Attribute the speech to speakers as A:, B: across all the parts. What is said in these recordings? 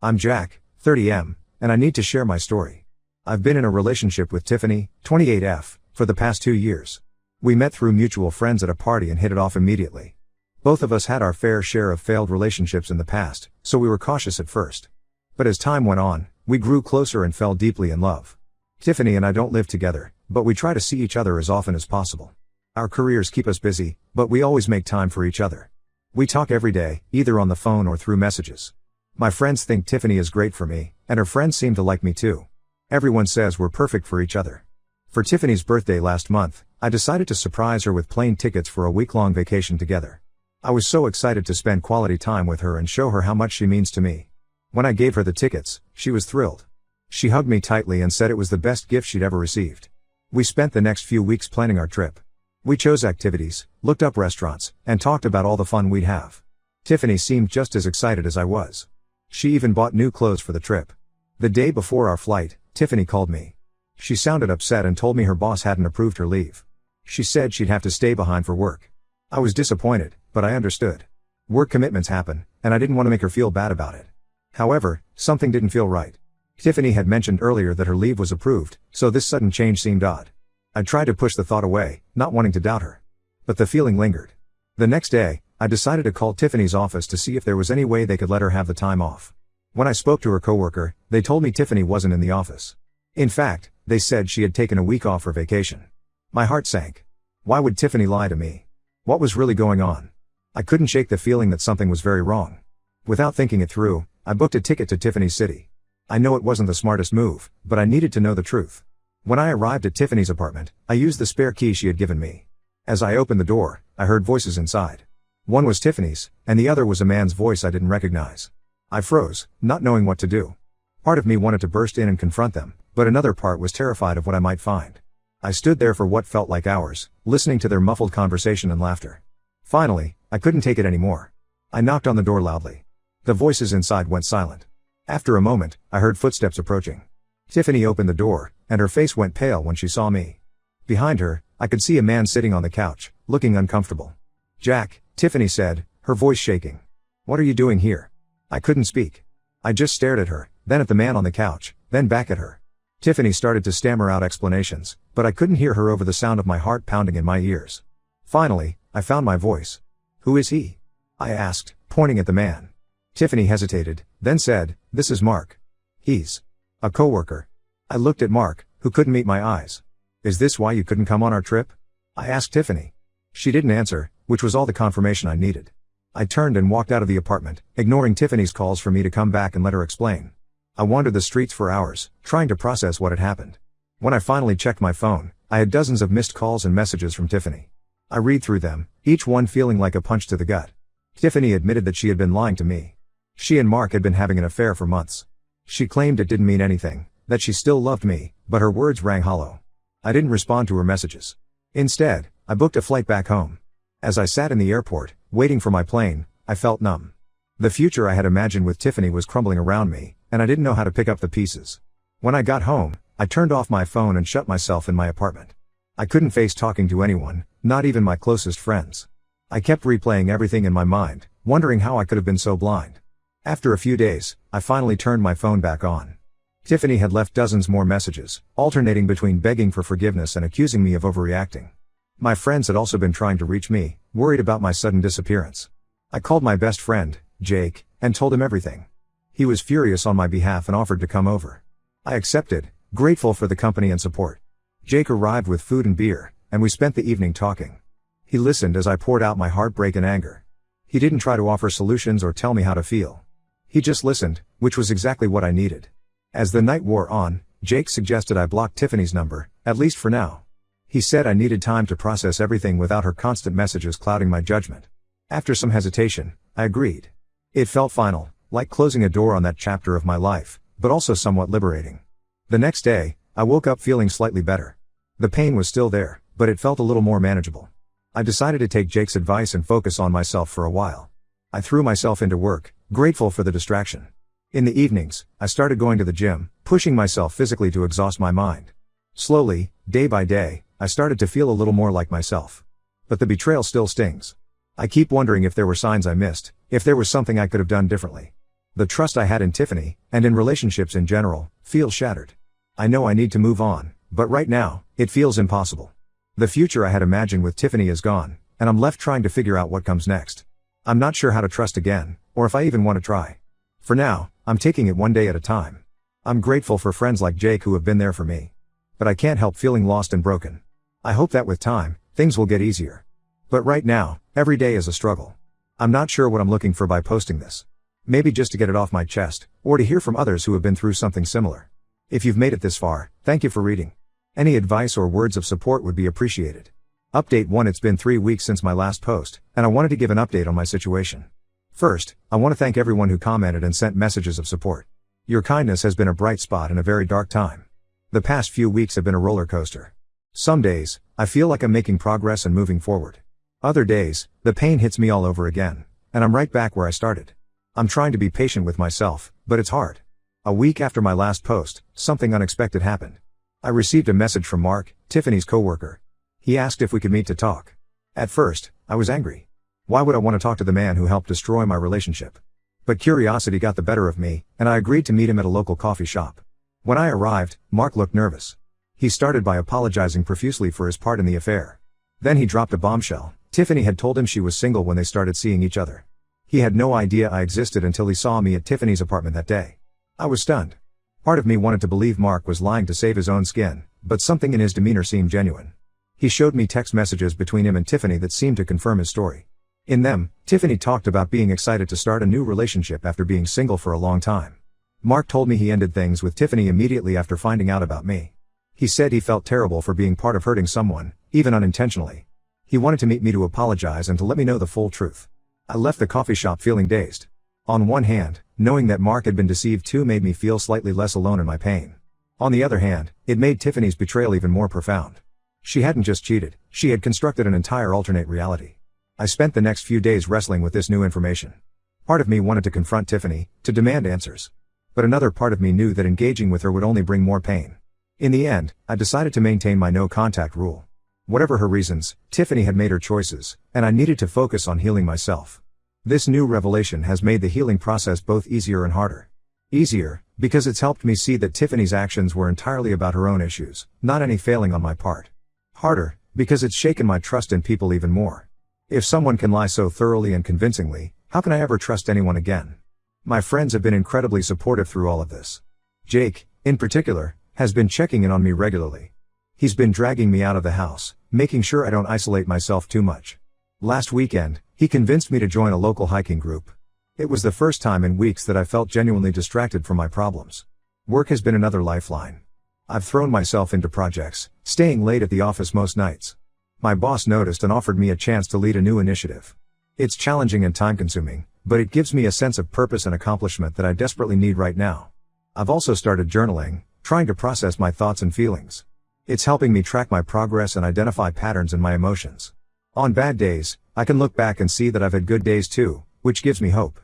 A: I'm Jack, 30M, and I need to share my story. I've been in a relationship with Tiffany, 28F, for the past 2 years. We met through mutual friends at a party and hit it off immediately. Both of us had our fair share of failed relationships in the past, so we were cautious at first. But as time went on, we grew closer and fell deeply in love. Tiffany and I don't live together, but we try to see each other as often as possible. Our careers keep us busy, but we always make time for each other. We talk every day, either on the phone or through messages. My friends think Tiffany is great for me, and her friends seem to like me too. Everyone says we're perfect for each other. For Tiffany's birthday last month, I decided to surprise her with plane tickets for a week-long vacation together. I was so excited to spend quality time with her and show her how much she means to me. When I gave her the tickets, she was thrilled. She hugged me tightly and said it was the best gift she'd ever received. We spent the next few weeks planning our trip. We chose activities, looked up restaurants, and talked about all the fun we'd have. Tiffany seemed just as excited as I was. She even bought new clothes for the trip. The day before our flight, Tiffany called me. She sounded upset and told me her boss hadn't approved her leave. She said she'd have to stay behind for work. I was disappointed, but I understood. Work commitments happen, and I didn't want to make her feel bad about it. However, something didn't feel right. Tiffany had mentioned earlier that her leave was approved, so this sudden change seemed odd. I tried to push the thought away, not wanting to doubt her. But the feeling lingered. The next day, I decided to call Tiffany's office to see if there was any way they could let her have the time off. When I spoke to her coworker, they told me Tiffany wasn't in the office. In fact, they said she had taken a week off for vacation. My heart sank. Why would Tiffany lie to me? What was really going on? I couldn't shake the feeling that something was very wrong. Without thinking it through, I booked a ticket to Tiffany's city. I know it wasn't the smartest move, but I needed to know the truth. When I arrived at Tiffany's apartment, I used the spare key she had given me. As I opened the door, I heard voices inside. One was Tiffany's, and the other was a man's voice I didn't recognize. I froze, not knowing what to do. Part of me wanted to burst in and confront them, but another part was terrified of what I might find. I stood there for what felt like hours, listening to their muffled conversation and laughter. Finally, I couldn't take it anymore. I knocked on the door loudly. The voices inside went silent. After a moment, I heard footsteps approaching. Tiffany opened the door, and her face went pale when she saw me. Behind her, I could see a man sitting on the couch, looking uncomfortable. "Jack," Tiffany said, her voice shaking. "What are you doing here?" I couldn't speak. I just stared at her, then at the man on the couch, then back at her. Tiffany started to stammer out explanations, but I couldn't hear her over the sound of my heart pounding in my ears. Finally, I found my voice. "Who is he?" I asked, pointing at the man. Tiffany hesitated, then said, "This is Mark. He's a coworker." I looked at Mark, who couldn't meet my eyes. "Is this why you couldn't come on our trip?" I asked Tiffany. She didn't answer, which was all the confirmation I needed. I turned and walked out of the apartment, ignoring Tiffany's calls for me to come back and let her explain. I wandered the streets for hours, trying to process what had happened. When I finally checked my phone, I had dozens of missed calls and messages from Tiffany. I read through them, each one feeling like a punch to the gut. Tiffany admitted that she had been lying to me. She and Mark had been having an affair for months. She claimed it didn't mean anything, that she still loved me, but her words rang hollow. I didn't respond to her messages. Instead, I booked a flight back home. As I sat in the airport, waiting for my plane, I felt numb. The future I had imagined with Tiffany was crumbling around me, and I didn't know how to pick up the pieces. When I got home, I turned off my phone and shut myself in my apartment. I couldn't face talking to anyone, not even my closest friends. I kept replaying everything in my mind, wondering how I could have been so blind. After a few days, I finally turned my phone back on. Tiffany had left dozens more messages, alternating between begging for forgiveness and accusing me of overreacting. My friends had also been trying to reach me, worried about my sudden disappearance. I called my best friend, Jake, and told him everything. He was furious on my behalf and offered to come over. I accepted, grateful for the company and support. Jake arrived with food and beer, and we spent the evening talking. He listened as I poured out my heartbreak and anger. He didn't try to offer solutions or tell me how to feel. He just listened, which was exactly what I needed. As the night wore on, Jake suggested I block Tiffany's number, at least for now. He said I needed time to process everything without her constant messages clouding my judgment. After some hesitation, I agreed. It felt final, like closing a door on that chapter of my life, but also somewhat liberating. The next day, I woke up feeling slightly better. The pain was still there, but it felt a little more manageable. I decided to take Jake's advice and focus on myself for a while. I threw myself into work, grateful for the distraction. In the evenings, I started going to the gym, pushing myself physically to exhaust my mind. Slowly, day by day, I started to feel a little more like myself. But the betrayal still stings. I keep wondering if there were signs I missed, if there was something I could have done differently. The trust I had in Tiffany, and in relationships in general, feels shattered. I know I need to move on, but right now, it feels impossible. The future I had imagined with Tiffany is gone, and I'm left trying to figure out what comes next. I'm not sure how to trust again, or if I even want to try. For now, I'm taking it one day at a time. I'm grateful for friends like Jake who have been there for me. But I can't help feeling lost and broken. I hope that with time, things will get easier. But right now, every day is a struggle. I'm not sure what I'm looking for by posting this. Maybe just to get it off my chest, or to hear from others who have been through something similar. If you've made it this far, thank you for reading. Any advice or words of support would be appreciated. Update 1. It's been 3 weeks since my last post, and I wanted to give an update on my situation. First, I want to thank everyone who commented and sent messages of support. Your kindness has been a bright spot in a very dark time. The past few weeks have been a roller coaster. Some days, I feel like I'm making progress and moving forward. Other days, the pain hits me all over again, and I'm right back where I started. I'm trying to be patient with myself, but it's hard. A week after my last post, something unexpected happened. I received a message from Mark, Tiffany's coworker. He asked if we could meet to talk. At first, I was angry. Why would I want to talk to the man who helped destroy my relationship? But curiosity got the better of me, and I agreed to meet him at a local coffee shop. When I arrived, Mark looked nervous. He started by apologizing profusely for his part in the affair. Then he dropped a bombshell. Tiffany had told him she was single when they started seeing each other. He had no idea I existed until he saw me at Tiffany's apartment that day. I was stunned. Part of me wanted to believe Mark was lying to save his own skin, but something in his demeanor seemed genuine. He showed me text messages between him and Tiffany that seemed to confirm his story. In them, Tiffany talked about being excited to start a new relationship after being single for a long time. Mark told me he ended things with Tiffany immediately after finding out about me. He said he felt terrible for being part of hurting someone, even unintentionally. He wanted to meet me to apologize and to let me know the full truth. I left the coffee shop feeling dazed. On one hand, knowing that Mark had been deceived too made me feel slightly less alone in my pain. On the other hand, it made Tiffany's betrayal even more profound. She hadn't just cheated, she had constructed an entire alternate reality. I spent the next few days wrestling with this new information. Part of me wanted to confront Tiffany, to demand answers. But another part of me knew that engaging with her would only bring more pain. In the end, I decided to maintain my no-contact rule. Whatever her reasons, Tiffany had made her choices, and I needed to focus on healing myself. This new revelation has made the healing process both easier and harder. Easier, because it's helped me see that Tiffany's actions were entirely about her own issues, not any failing on my part. Harder, because it's shaken my trust in people even more. If someone can lie so thoroughly and convincingly, how can I ever trust anyone again? My friends have been incredibly supportive through all of this. Jake, in particular, has been checking in on me regularly. He's been dragging me out of the house, making sure I don't isolate myself too much. Last weekend, he convinced me to join a local hiking group. It was the first time in weeks that I felt genuinely distracted from my problems. Work has been another lifeline. I've thrown myself into projects, staying late at the office most nights. My boss noticed and offered me a chance to lead a new initiative. It's challenging and time-consuming, but it gives me a sense of purpose and accomplishment that I desperately need right now. I've also started journaling, trying to process my thoughts and feelings. It's helping me track my progress and identify patterns in my emotions. On bad days, I can look back and see that I've had good days too, which gives me hope.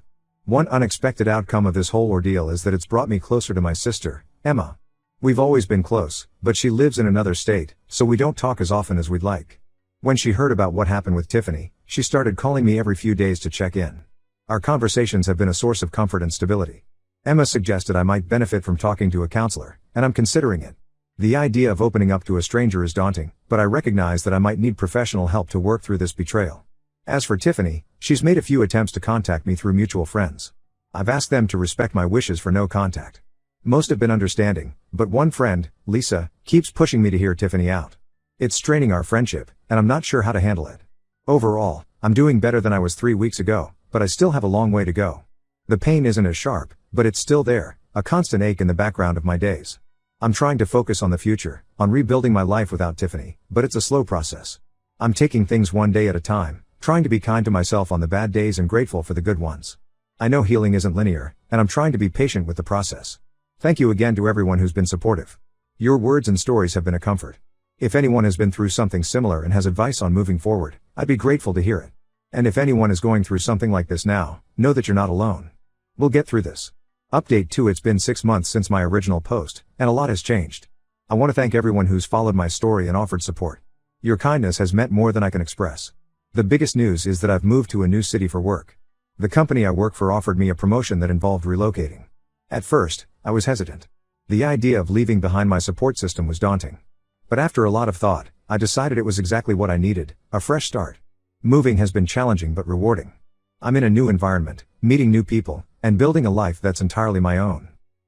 A: One unexpected outcome of this whole ordeal is that it's brought me closer to my sister, Emma. We've always been close, but she lives in another state, so we don't talk as often as we'd like. When she heard about what happened with Tiffany, she started calling me every few days to check in. Our conversations have been a source of comfort and stability. Emma suggested I might benefit from talking to a counselor, and I'm considering it. The idea of opening up to a stranger is daunting, but I recognize that I might need professional help to work through this betrayal. As for Tiffany, she's made a few attempts to contact me through mutual friends. I've asked them to respect my wishes for no contact. Most have been understanding, but one friend, Lisa, keeps pushing me to hear Tiffany out. It's straining our friendship, and I'm not sure how to handle it. Overall, I'm doing better than I was 3 weeks ago, but I still have a long way to go. The pain isn't as sharp, but it's still there, a constant ache in the background of my days. I'm trying to focus on the future, on rebuilding my life without Tiffany, but it's a slow process. I'm taking things one day at a time, trying to be kind to myself on the bad days and grateful for the good ones. I know healing isn't linear, and I'm trying to be patient with the process. Thank you again to everyone who's been supportive. Your words and stories have been a comfort. If anyone has been through something similar and has advice on moving forward, I'd be grateful to hear it. And if anyone is going through something like this now, know that you're not alone. We'll get through this. Update 2. It's been 6 months since my original post, and a lot has changed. I want to thank everyone who's followed my story and offered support. Your kindness has meant more than I can express. The biggest news is that I've moved to a new city for work. The company I work for offered me a promotion that involved relocating. At first, I was hesitant. The idea of leaving behind my support system was daunting. But after a lot of thought, I decided it was exactly what I needed, a fresh start. Moving has been challenging but rewarding. I'm in a new environment, meeting new people, and building a life that's entirely my own.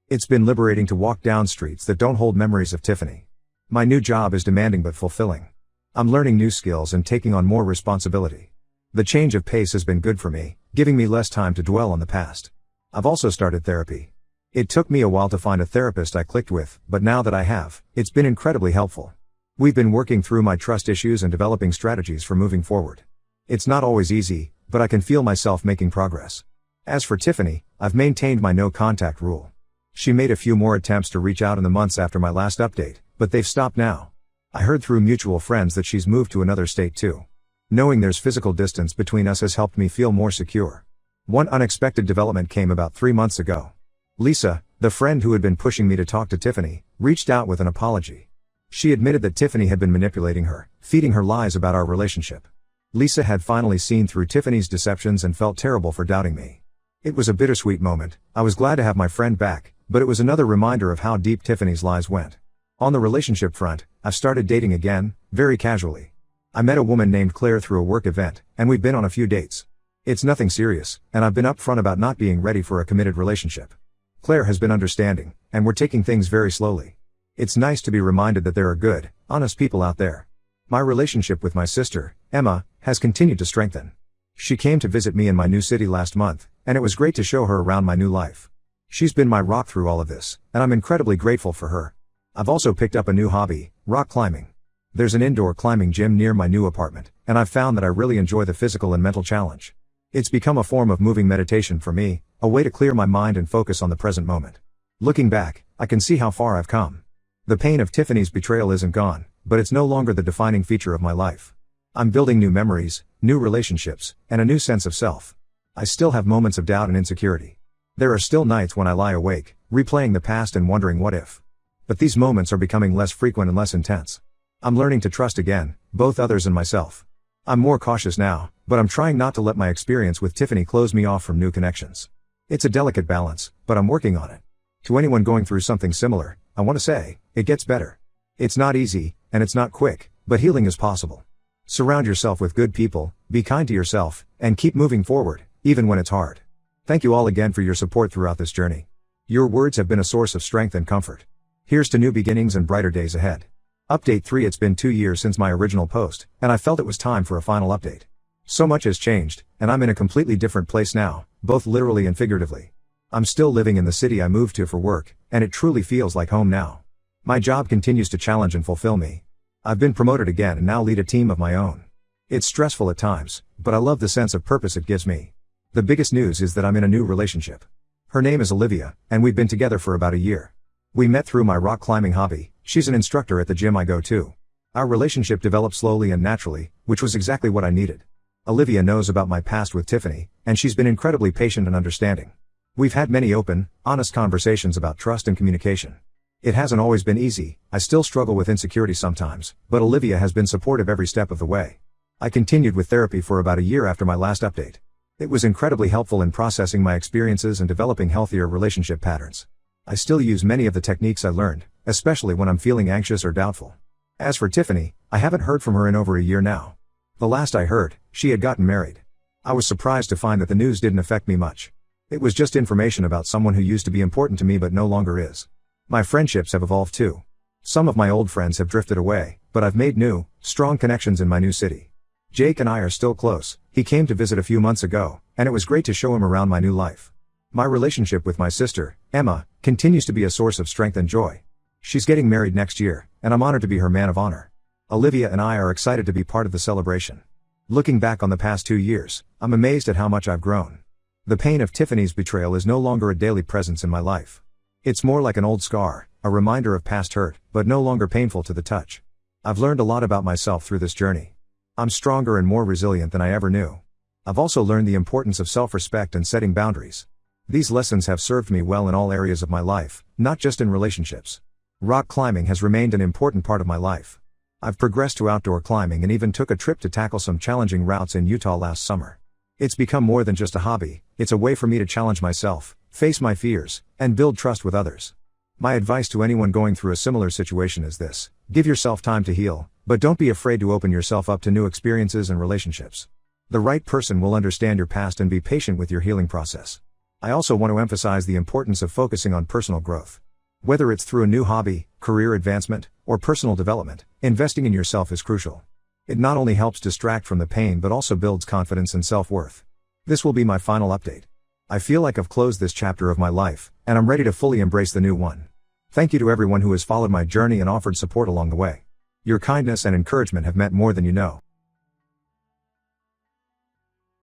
A: It's been liberating to walk down streets that don't hold memories of Tiffany. My new job is demanding but fulfilling. I'm learning new skills and taking on more responsibility. The change of pace has been good for me, giving me less time to dwell on the past. I've also started therapy. It took me a while to find a therapist I clicked with, but now that I have, it's been incredibly helpful. We've been working through my trust issues and developing strategies for moving forward. It's not always easy, but I can feel myself making progress. As for Tiffany, I've maintained my no contact rule. She made a few more attempts to reach out in the months after my last update, but they've stopped now. I heard through mutual friends that she's moved to another state too. Knowing there's physical distance between us has helped me feel more secure. One unexpected development came about 3 months ago. Lisa, the friend who had been pushing me to talk to Tiffany, reached out with an apology. She admitted that Tiffany had been manipulating her, feeding her lies about our relationship. Lisa had finally seen through Tiffany's deceptions and felt terrible for doubting me. It was a bittersweet moment. I was glad to have my friend back, but it was another reminder of how deep Tiffany's lies went. On the relationship front, I've started dating again, very casually. I met a woman named Claire through a work event, and we've been on a few dates. It's nothing serious, and I've been upfront about not being ready for a committed relationship. Claire has been understanding, and we're taking things very slowly. It's nice to be reminded that there are good, honest people out there. My relationship with my sister, Emma, has continued to strengthen. She came to visit me in my new city last month, and it was great to show her around my new life. She's been my rock through all of this, and I'm incredibly grateful for her. I've also picked up a new hobby, rock climbing. There's an indoor climbing gym near my new apartment, and I've found that I really enjoy the physical and mental challenge. It's become a form of moving meditation for me, a way to clear my mind and focus on the present moment. Looking back, I can see how far I've come. The pain of Tiffany's betrayal isn't gone, but it's no longer the defining feature of my life. I'm building new memories, new relationships, and a new sense of self. I still have moments of doubt and insecurity. There are still nights when I lie awake, replaying the past and wondering what if. But these moments are becoming less frequent and less intense. I'm learning to trust again, both others and myself. I'm more cautious now, but I'm trying not to let my experience with Tiffany close me off from new connections. It's a delicate balance, but I'm working on it. To anyone going through something similar, I want to say, it gets better. It's not easy, and it's not quick, but healing is possible. Surround yourself with good people, be kind to yourself, and keep moving forward, even when it's hard. Thank you all again for your support throughout this journey. Your words have been a source of strength and comfort. Here's to new beginnings and brighter days ahead. Update 3. It's been 2 years since my original post, and I felt it was time for a final update. So much has changed, and I'm in a completely different place now, both literally and figuratively. I'm still living in the city I moved to for work, and it truly feels like home now. My job continues to challenge and fulfill me. I've been promoted again and now lead a team of my own. It's stressful at times, but I love the sense of purpose it gives me. The biggest news is that I'm in a new relationship. Her name is Olivia, and we've been together for about a year. We met through my rock climbing hobby. She's an instructor at the gym I go to. Our relationship developed slowly and naturally, which was exactly what I needed. Olivia knows about my past with Tiffany, and she's been incredibly patient and understanding. We've had many open, honest conversations about trust and communication. It hasn't always been easy. I still struggle with insecurity sometimes, but Olivia has been supportive every step of the way. I continued with therapy for about a year after my last update. It was incredibly helpful in processing my experiences and developing healthier relationship patterns. I still use many of the techniques I learned, especially when I'm feeling anxious or doubtful. As for Tiffany, I haven't heard from her in over a year now. The last I heard, she had gotten married. I was surprised to find that the news didn't affect me much. It was just information about someone who used to be important to me but no longer is. My friendships have evolved too. Some of my old friends have drifted away, but I've made new, strong connections in my new city. Jake and I are still close. He came to visit a few months ago, and it was great to show him around my new life. My relationship with my sister, Emma, continues to be a source of strength and joy. She's getting married next year, and I'm honored to be her man of honor. Olivia and I are excited to be part of the celebration. Looking back on the past 2 years, I'm amazed at how much I've grown. The pain of Tiffany's betrayal is no longer a daily presence in my life. It's more like an old scar, a reminder of past hurt, but no longer painful to the touch. I've learned a lot about myself through this journey. I'm stronger and more resilient than I ever knew. I've also learned the importance of self-respect and setting boundaries. These lessons have served me well in all areas of my life, not just in relationships. Rock climbing has remained an important part of my life. I've progressed to outdoor climbing and even took a trip to tackle some challenging routes in Utah last summer. It's become more than just a hobby, it's a way for me to challenge myself, face my fears, and build trust with others. My advice to anyone going through a similar situation is this: give yourself time to heal, but don't be afraid to open yourself up to new experiences and relationships. The right person will understand your past and be patient with your healing process. I also want to emphasize the importance of focusing on personal growth. Whether it's through a new hobby, career advancement, or personal development, investing in yourself is crucial. It not only helps distract from the pain but also builds confidence and self-worth. This will be my final update. I feel like I've closed this chapter of my life, and I'm ready to fully embrace the new one. Thank you to everyone who has followed my journey and offered support along the way. Your kindness and encouragement have meant more than you know.